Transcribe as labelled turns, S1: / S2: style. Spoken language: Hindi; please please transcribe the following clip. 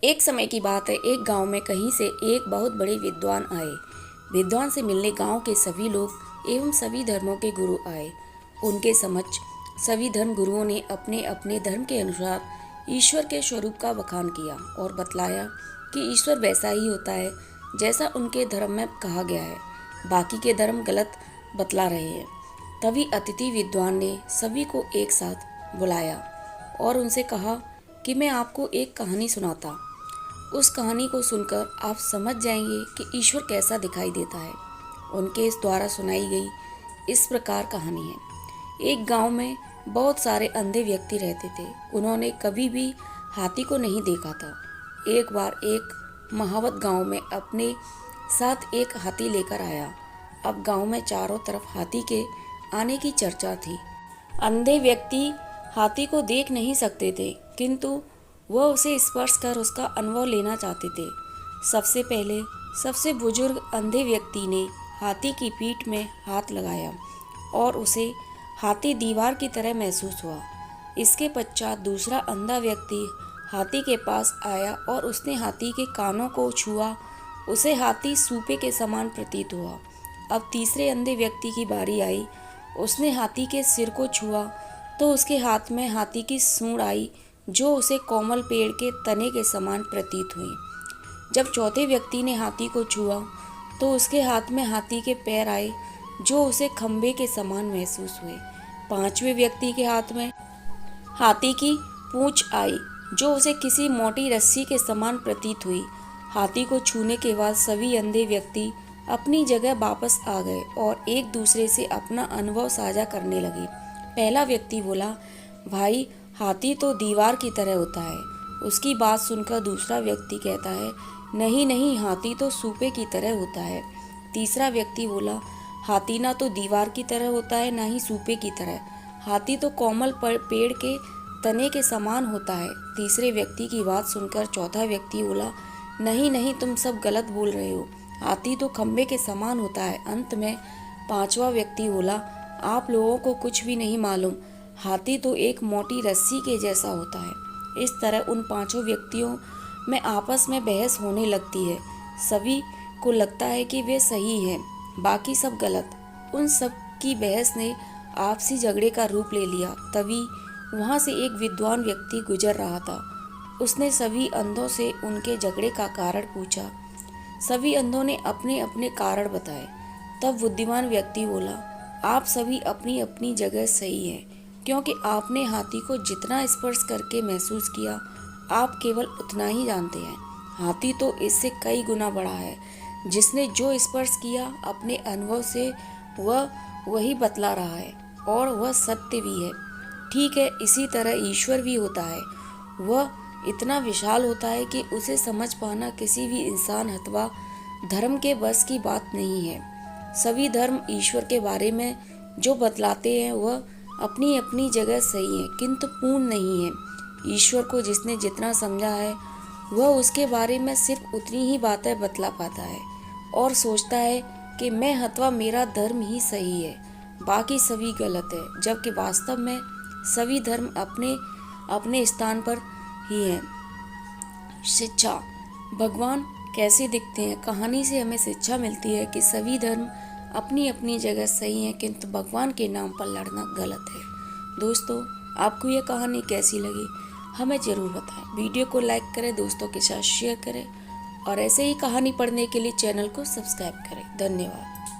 S1: एक समय की बात है, एक गांव में कहीं से एक बहुत बड़े विद्वान आए। विद्वान से मिलने गांव के सभी लोग एवं सभी धर्मों के गुरु आए। उनके समक्ष सभी धर्म गुरुओं ने अपने अपने धर्म के अनुसार ईश्वर के स्वरूप का बखान किया और बतलाया कि ईश्वर वैसा ही होता है जैसा उनके धर्म में कहा गया है। बाकी के धर्म गलत बतला रहे हैं। तभी अतिथि विद्वान ने सभी को एक साथ बुलाया और उनसे कहा कि मैं आपको एक कहानी सुनाता। उस कहानी को सुनकर आप समझ जाएंगे कि ईश्वर कैसा दिखाई देता है। उनके इस द्वारा सुनाई गई इस प्रकार कहानी है। एक गांव में बहुत सारे अंधे व्यक्ति रहते थे। उन्होंने कभी भी हाथी को नहीं देखा था। एक बार एक महावत गांव में अपने साथ एक हाथी लेकर आया। अब गांव में चारों तरफ हाथी के आने की चर्चा थी। अंधे व्यक्ति हाथी को देख नहीं सकते थे, किंतु वह उसे स्पर्श कर उसका अनुभव लेना चाहते थे। सबसे पहले सबसे बुजुर्ग अंधे व्यक्ति ने हाथी की पीठ में हाथ लगाया और उसे हाथी दीवार की तरह महसूस हुआ। इसके पश्चात दूसरा अंधा व्यक्ति हाथी के पास आया और उसने हाथी के कानों को छुआ। उसे हाथी सूपे के समान प्रतीत हुआ। अब तीसरे अंधे व्यक्ति की बारी आई। उसने हाथी के सिर को छुआ तो उसके हाथ में हाथी की सूंड आई, जो उसे कोमल पेड़ के तने के समान प्रतीत हुई। जब चौथे व्यक्ति ने हाथी को छुआ तो उसके हाथ में हाथी के पैर आए, जो उसे खंभे के समान महसूस हुए। पांचवें व्यक्ति के हाथ में हाथी की पूंछ आई, जो उसे किसी मोटी रस्सी के समान प्रतीत हुई। हाथी को छूने के बाद सभी अंधे व्यक्ति अपनी जगह वापस आ गए और एक दूसरे से अपना अनुभव साझा करने लगे। पहला व्यक्ति बोला, भाई, हाथी तो दीवार की तरह होता है। उसकी बात सुनकर दूसरा व्यक्ति कहता है, नहीं नहीं, हाथी तो सूपे की तरह होता है। तीसरा व्यक्ति बोला, हाथी ना तो दीवार की तरह होता है, ना ही सूपे की तरह। हाथी तो कोमल पेड़ के तने के समान होता है। तीसरे व्यक्ति की बात सुनकर चौथा व्यक्ति बोला, नहीं नहीं, तुम सब गलत बोल रहे हो। हाथी तो खंबे के समान होता है। अंत में पांचवा व्यक्ति बोला, आप लोगों को कुछ भी नहीं मालूम। हाथी तो एक मोटी रस्सी के जैसा होता है। इस तरह उन पांचों व्यक्तियों में आपस में बहस होने लगती है। सभी को लगता है कि वे सही हैं, बाकी सब गलत। उन सब की बहस ने आपसी झगड़े का रूप ले लिया। तभी वहाँ से एक विद्वान व्यक्ति गुजर रहा था। उसने सभी अंधों से उनके झगड़े का कारण पूछा। सभी अंधों ने अपने अपने कारण बताए। तब बुद्धिमान व्यक्ति बोला, आप सभी अपनी अपनी जगह सही हैं, क्योंकि आपने हाथी को जितना स्पर्श करके महसूस किया, आप केवल उतना ही जानते हैं। हाथी तो इससे कई गुना बड़ा है। जिसने जो स्पर्श किया अपने अनुभव से, वह वही बतला रहा है और वह सत्य भी है। ठीक है, इसी तरह ईश्वर भी होता है। वह इतना विशाल होता है कि उसे समझ पाना किसी भी इंसान अथवा धर्म के बस की बात नहीं है। सभी धर्म ईश्वर के बारे में जो बतलाते हैं वह अपनी अपनी जगह सही है, किंतु पूर्ण नहीं है। ईश्वर को जिसने जितना समझा है, वह उसके बारे में सिर्फ उतनी ही बातें बतला पाता है और सोचता है कि मैं अथवा मेरा धर्म ही सही है, बाकी सभी गलत है। जबकि वास्तव में सभी धर्म अपने अपने स्थान पर ही हैं। शिक्षा। भगवान कैसे दिखते हैं? कहानी से हमें शिक्षा मिलती है कि सभी धर्म अपनी अपनी जगह सही हैं, किंतु भगवान के नाम पर लड़ना गलत है। दोस्तों, आपको यह कहानी कैसी लगी हमें ज़रूर बताएं। वीडियो को लाइक करें, दोस्तों के साथ शेयर करें और ऐसे ही कहानी पढ़ने के लिए चैनल को सब्सक्राइब करें। धन्यवाद।